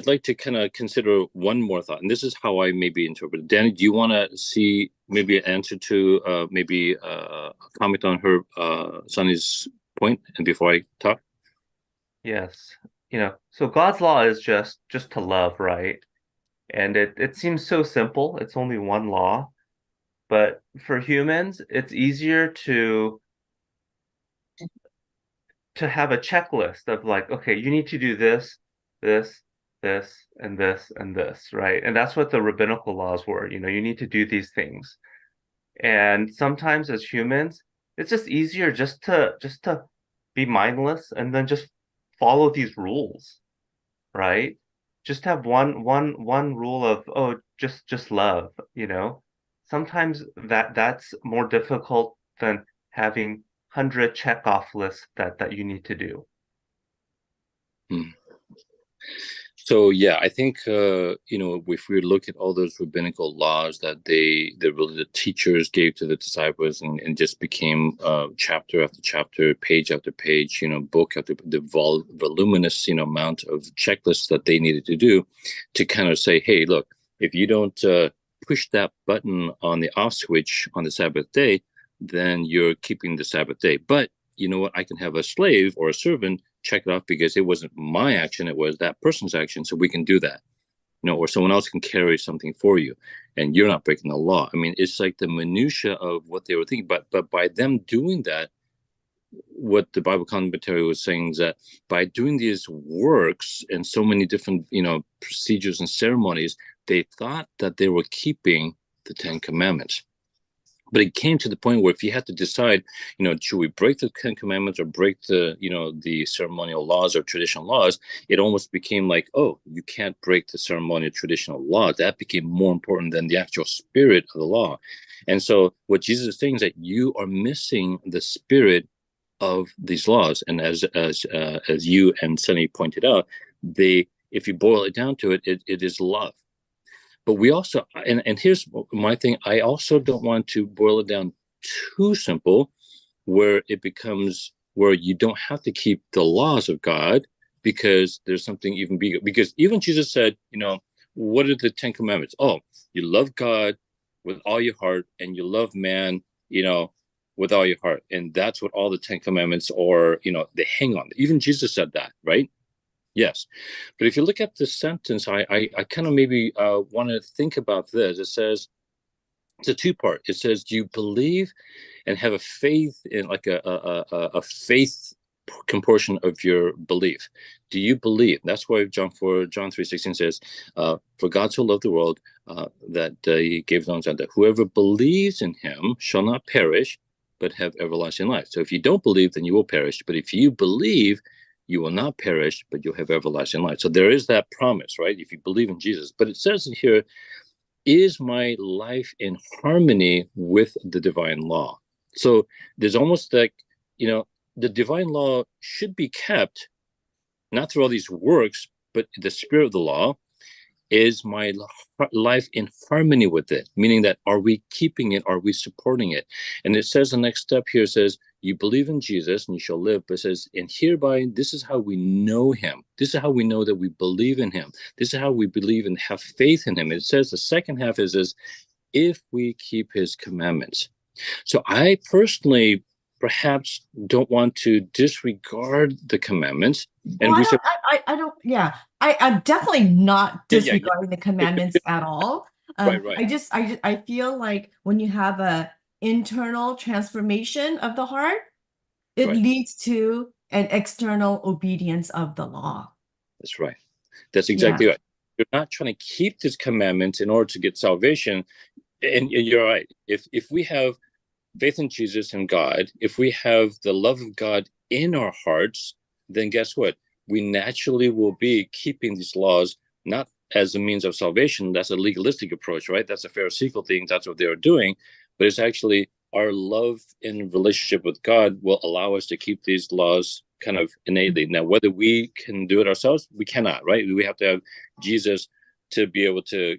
like to kind of consider one more thought, and this is how I maybe interpret it. Danny, do you want to see maybe an answer to maybe a comment on her Sonny's point, and before I talk? Yes. So God's law is just to love, right? And it seems so simple. It's only one law. But for humans, it's easier to have a checklist of like, okay, you need to do this, this, this, and this, and this, right? And that's what the rabbinical laws were. You need to do these things. And sometimes as humans, it's just easier just to be mindless and then just follow these rules, right? Just have one rule of, oh, just love, you know. Sometimes that's more difficult than having 100 check off lists that you need to do. Hmm. So yeah, I think if we look at all those rabbinical laws that the teachers gave to the disciples, and just became chapter after chapter, page after page, book after the voluminous amount of checklists that they needed to do, to kind of say, hey, look, if you don't push that button on the off switch on the Sabbath day, then you're keeping the Sabbath day. But you know what? I can have a slave or a servant check it off because it wasn't my action, it was that person's action, so we can do that. Or someone else can carry something for you and you're not breaking the law. I mean, it's like the minutia of what they were thinking, but by them doing that, what the Bible commentary was saying is that by doing these works and so many different procedures and ceremonies, they thought that they were keeping the 10 Commandments. But it came to the point where if you had to decide, should we break the 10 Commandments or break the ceremonial laws or traditional laws, it almost became like, oh, you can't break the ceremonial traditional law. That became more important than the actual spirit of the law. And so what Jesus is saying is that you are missing the spirit of these laws. And as you and Sunny pointed out, if you boil it down to it, it is love. But we also, and here's my thing, I also don't want to boil it down too simple, where it becomes where you don't have to keep the laws of God because there's something even bigger. Because even Jesus said, what are the 10 Commandments? Oh, you love God with all your heart and you love man, with all your heart. And that's what all the 10 Commandments are, they hang on. Even Jesus said that, right? Yes. But if you look at the sentence, I kind of maybe want to think about this. It says, it's a two-part. It says, do you believe and have a faith in like a faith proportion of your belief? Do you believe? That's why John 3:16 says, for God so loved the world that he gave his only son, that whoever believes in him shall not perish, but have everlasting life. So if you don't believe, then you will perish. But if you believe, you will not perish, but you'll have everlasting life. So there is that promise, right? If you believe in Jesus. But it says in here, is my life in harmony with the divine law? So there's almost like, the divine law should be kept, not through all these works, but the spirit of the law. Is my life in harmony with it? Meaning that, are we keeping it? Are we supporting it? And it says the next step here says, you believe in Jesus and you shall live. But it says, and hereby, this is how we know him. This is how we know that we believe in him. This is how we believe and have faith in him. It says the second half is if we keep his commandments. So I personally perhaps don't want to disregard the commandments. And Well, we said, I don't, yeah, I'm definitely not yeah, disregarding the commandments at all. right. I feel like when you have a internal transformation of the heart, it Right. leads to an external obedience of the law. That's right. That's exactly right. You're not trying to keep these commandments in order to get salvation. And you're right. If we have faith in Jesus and God, if we have the love of God in our hearts, then guess what? We naturally will be keeping these laws, not as a means of salvation. That's a legalistic approach, right? That's a Pharisaical thing. That's what they're doing. But it's actually our love in relationship with God will allow us to keep these laws kind of innately. Now, whether we can do it ourselves, we cannot, right? We have to have Jesus to be able to,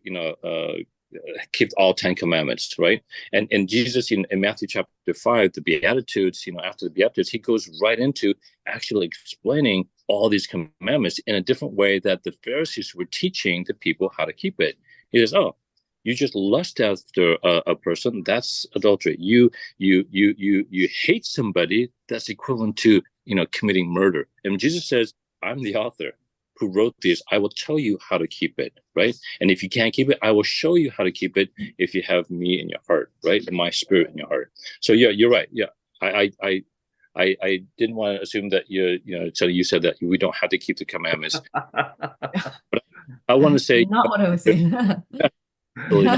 keep all 10 Commandments, right? And Jesus in Matthew chapter 5, the Beatitudes, after the Beatitudes, he goes right into actually explaining all these commandments in a different way that the Pharisees were teaching the people how to keep it. He says, oh, you just lust after a person, that's adultery. You hate somebody, that's equivalent to committing murder. And Jesus says, I'm the author who wrote this. I will tell you how to keep it, right? And if you can't keep it, I will show you how to keep it if you have me in your heart, right? And my spirit in your heart. So yeah, you're right. Yeah, I didn't want to assume that so you said that we don't have to keep the commandments. But I want to say, not what I was saying. Totally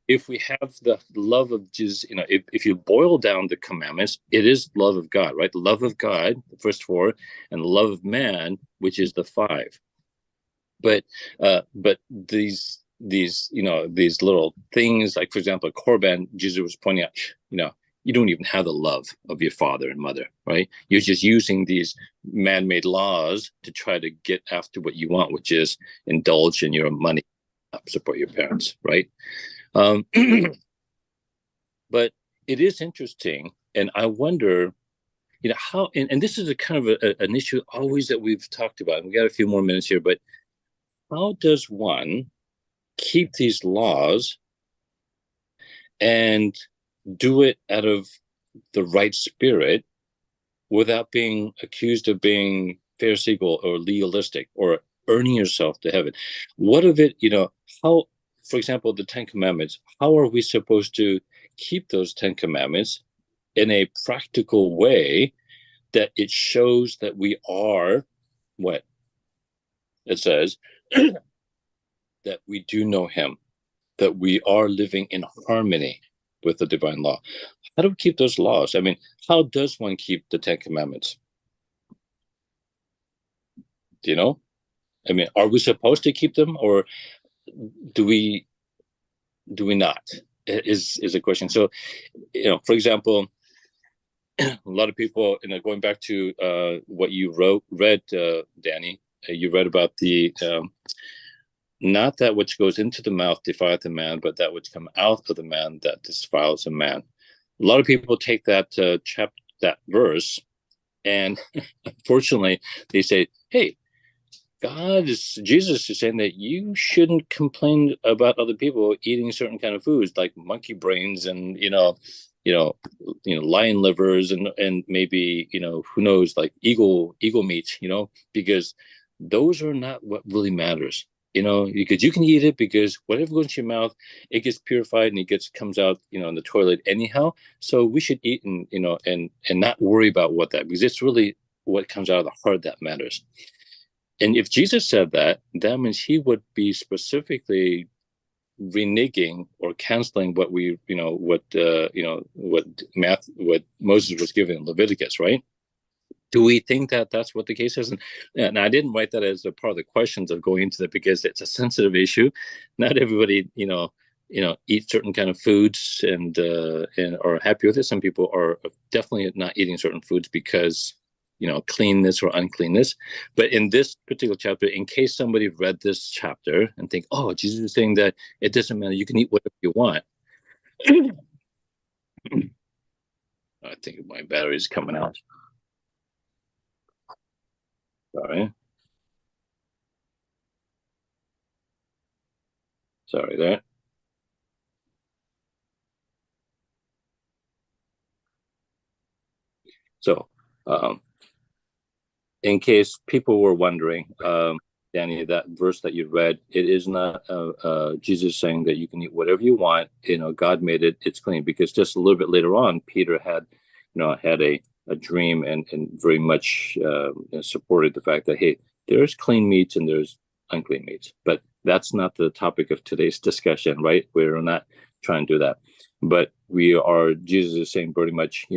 if we have the love of Jesus, if you boil down the commandments, it is love of God, right? The love of God, the first four, and the love of man, which is the five. But these little things, like, for example, Corban, Jesus was pointing out, you don't even have the love of your father and mother, right? You're just using these man-made laws to try to get after what you want, which is indulge in your money, support your parents, right? But it is interesting, and I wonder, how, and this is a kind of an issue always that we've talked about. We got a few more minutes here, but how does one keep these laws and do it out of the right spirit without being accused of being pharisaical or legalistic or earning yourself to heaven? What of it, how, for example, the 10 Commandments, how are we supposed to keep those 10 Commandments in a practical way that it shows that we are what it says, that we do know him, that we are living in harmony with the divine law? How do we keep those laws? I mean, how does one keep the 10 Commandments? Do you know? I mean, are we supposed to keep them, or do we not? Is a question. So, for example, a lot of people, going back to what you read, Danny, you read about the not that which goes into the mouth defileth a man, but that which come out of the man that defiles a man. A lot of people take that that verse, and unfortunately, they say, "Hey, Jesus is saying that you shouldn't complain about other people eating certain kind of foods like monkey brains and lion livers and maybe who knows, like eagle meat, because those are not what really matters." Because you can eat it, because whatever goes into your mouth, it gets purified and it comes out, in the toilet anyhow. So we should eat and not worry about what that, because it's really what comes out of the heart that matters. And if Jesus said that, that means he would be specifically reneging or canceling what what Moses was given in Leviticus, right? Do we think that that's what the case is? And I didn't write that as a part of the questions of going into that, because it's a sensitive issue. Not everybody, eat certain kind of foods and are happy with it. Some people are definitely not eating certain foods because, cleanness or uncleanness. But in this particular chapter, in case somebody read this chapter and think, oh, Jesus is saying that it doesn't matter, you can eat whatever you want. I think my battery is coming out. Sorry there. So, in case people were wondering, Danny, that verse that you read, it is not Jesus saying that you can eat whatever you want. God made it; it's clean. Because just a little bit later on, Peter had a dream and very much supported the fact that, hey, there's clean meats and there's unclean meats. But that's not the topic of today's discussion, right? We're not trying to do that. But Jesus is saying pretty much,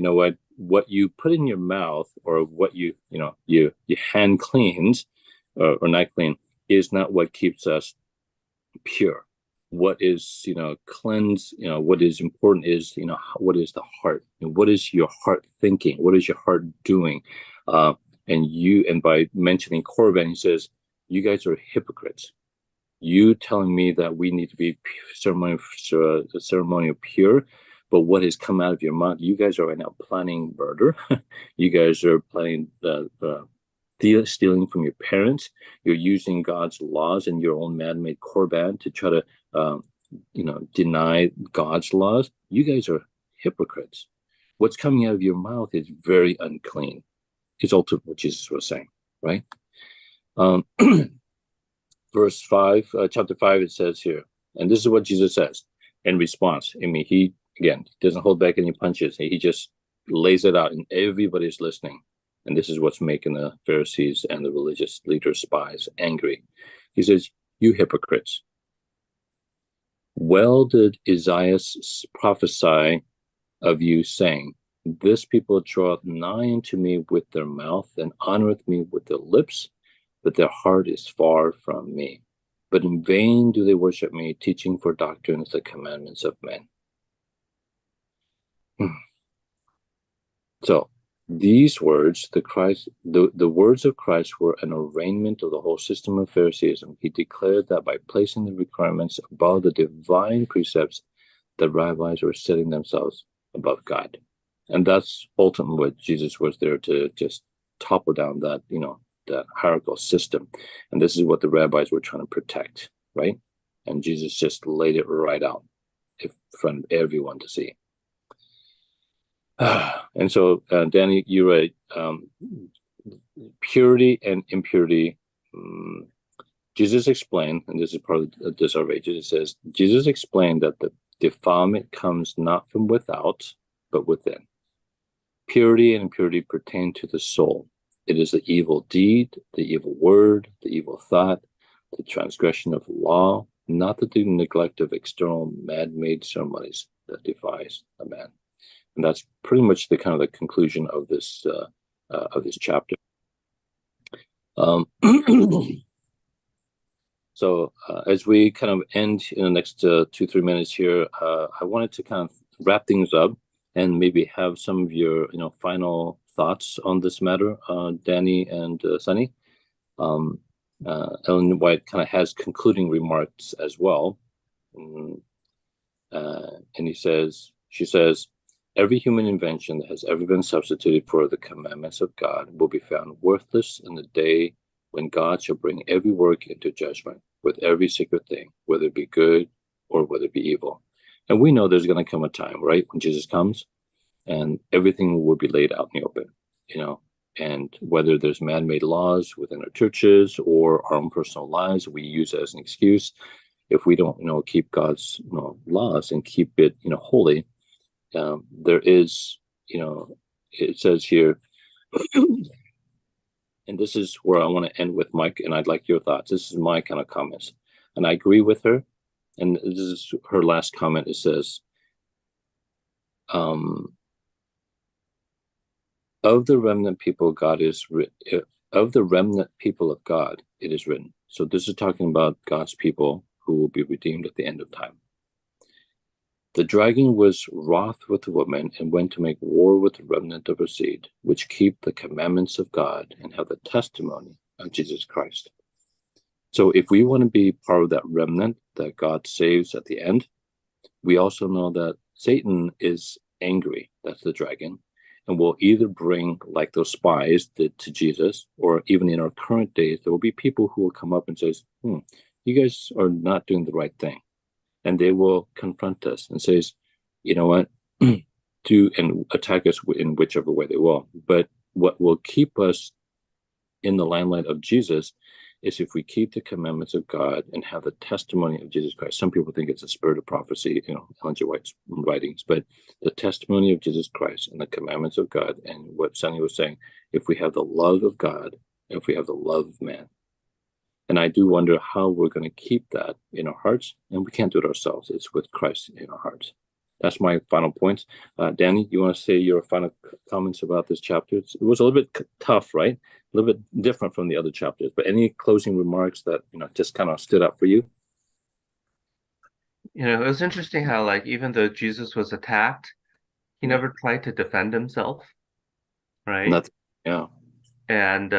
what you put in your mouth, or what you hand cleans or not clean, is not what keeps us pure. What is cleansed, what is important is what is the heart, and what is your heart thinking, what is your heart doing, and by mentioning Corban, he says, you guys are hypocrites. You telling me that we need to be ceremonial pure, but what has come out of your mouth, you guys are right now planning murder. You guys are planning stealing from your parents. You're using God's laws and your own man-made Corban to try to deny God's laws. You guys are hypocrites. What's coming out of your mouth is very unclean. Is ultimately what Jesus was saying, right? Verse 5, chapter 5, it says here, and this is what Jesus says in response. I mean, he doesn't hold back any punches. He just lays it out, and everybody's listening. And this is what's making the Pharisees and the religious leaders, spies, angry. He says, you hypocrites. Well did Isaiah prophesy of you, saying, This people draweth nigh unto me with their mouth, and honoreth me with their lips, but their heart is far from me. But in vain do they worship me, teaching for doctrines the commandments of men. So these words, the words of Christ were an arraignment of the whole system of Phariseeism. He declared that by placing the requirements above the divine precepts, the rabbis were setting themselves above God. And that's ultimately what Jesus was there to just topple down, that, that hierarchical system. And this is what the rabbis were trying to protect, right? And Jesus just laid it right out in front of everyone to see. And so, Danny, you're right. Purity and impurity. Jesus explained, and this is part of this outrageous, it says, Jesus explained that the defilement comes not from without, but within. Purity and impurity pertain to the soul. It is the evil deed, the evil word, the evil thought, the transgression of law, not the neglect of external man-made ceremonies that defies a man. And that's pretty much the kind of the conclusion of this chapter. So as we kind of end in the next 2-3 minutes here, I wanted to kind of wrap things up and maybe have some of your final thoughts on this matter, Danny and Sunny. Ellen White kind of has concluding remarks as well, and she says, every human invention that has ever been substituted for the commandments of God will be found worthless in the day when God shall bring every work into judgment with every secret thing, whether it be good or whether it be evil. And we know there's going to come a time, right, when Jesus comes and everything will be laid out in the open, and whether there's man-made laws within our churches or our own personal lives we use as an excuse, if we don't, keep God's laws and keep it, holy, there is, it says here, and this is where I want to end with Mike, and I'd like your thoughts. This is my kind of comments, and I agree with her. And this is her last comment. It says, of the remnant people of God, it is written. So this is talking about God's people who will be redeemed at the end of time. The dragon was wroth with the woman and went to make war with the remnant of her seed, which keep the commandments of God and have the testimony of Jesus Christ. So if we want to be part of that remnant that God saves at the end, we also know that Satan is angry, that's the dragon, and will either bring, like those spies did to Jesus, or even in our current days, there will be people who will come up and say, you guys are not doing the right thing. And they will confront us and says, you know what, and attack us in whichever way they will. But what will keep us in the limelight of Jesus is if we keep the commandments of God and have the testimony of Jesus Christ. Some people think it's a spirit of prophecy, Ellen G. White's writings, but the testimony of Jesus Christ and the commandments of God, and what Sonny was saying, if we have the love of God, if we have the love of man. And I do wonder how we're going to keep that in our hearts, and we can't do it ourselves. It's with Christ in our hearts. That's my final points. Danny, you want to say your final comments about this chapter? It was a little bit tough, right? A little bit different from the other chapters, but any closing remarks that, just kind of stood out for you? It was interesting how, even though Jesus was attacked, he never tried to defend himself, right? Yeah. And,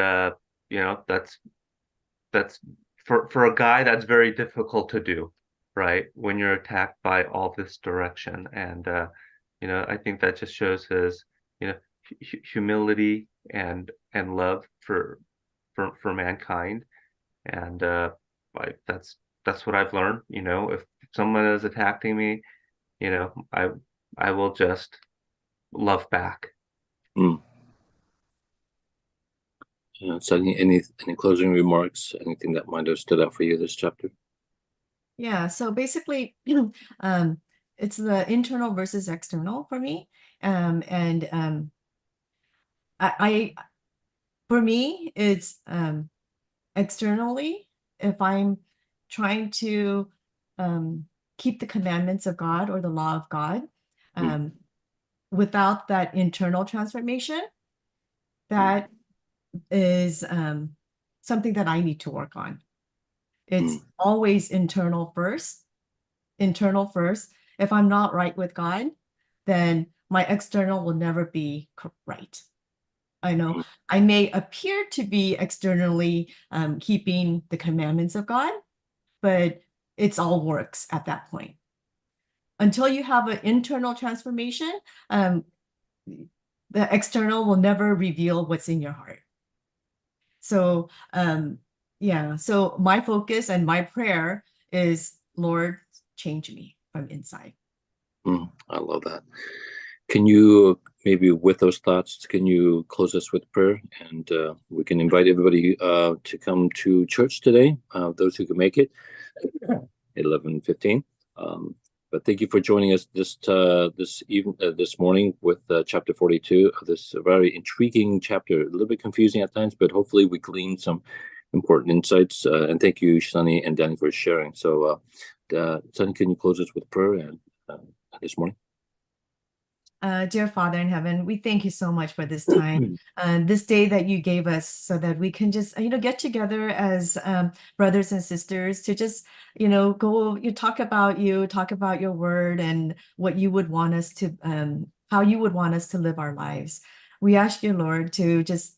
that's for a guy, that's very difficult to do, right? When you're attacked by all this direction. And, I think that just shows his, humility and love for mankind. And, that's what I've learned, if someone is attacking me, I will just love back. So any closing remarks, anything that might have stood out for you this chapter? Yeah, so basically, it's the internal versus external for me. For me, it's externally, if I'm trying to keep the commandments of God or the law of God, without that internal transformation, that is something that I need to work on. It's always internal first. If I'm not right with God, then my external will never be right. I know I may appear to be externally keeping the commandments of God, but it's all works at that point. Until you have an internal transformation, the external will never reveal what's in your heart. So, yeah, so my focus and my prayer is, Lord, change me from inside. I love that. Can you, maybe with those thoughts, can you close us with prayer? And we can invite everybody to come to church today, those who can make it, 11:15. But thank you for joining us this morning with chapter 42 of this very intriguing chapter. A little bit confusing at times, but hopefully we gleaned some important insights. And thank you, Sunny and Danny, for sharing. So, Sunny, can you close us with prayer and this morning? Dear Father in heaven, we thank you so much for this time, this day that you gave us, so that we can just, get together as brothers and sisters to just, talk about your word and what you would want us to, how you would want us to live our lives. We ask you, Lord, to just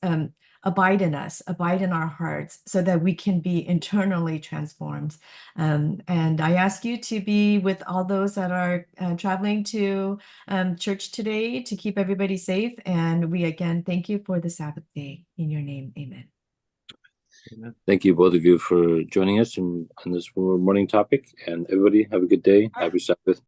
abide in us, abide in our hearts, so that we can be internally transformed. And I ask you to be with all those that are traveling to church today, to keep everybody safe. And we again thank you for the Sabbath day. In your name, amen. Thank you, both of you, for joining us on this morning topic. And everybody, have a good day. Happy Sabbath.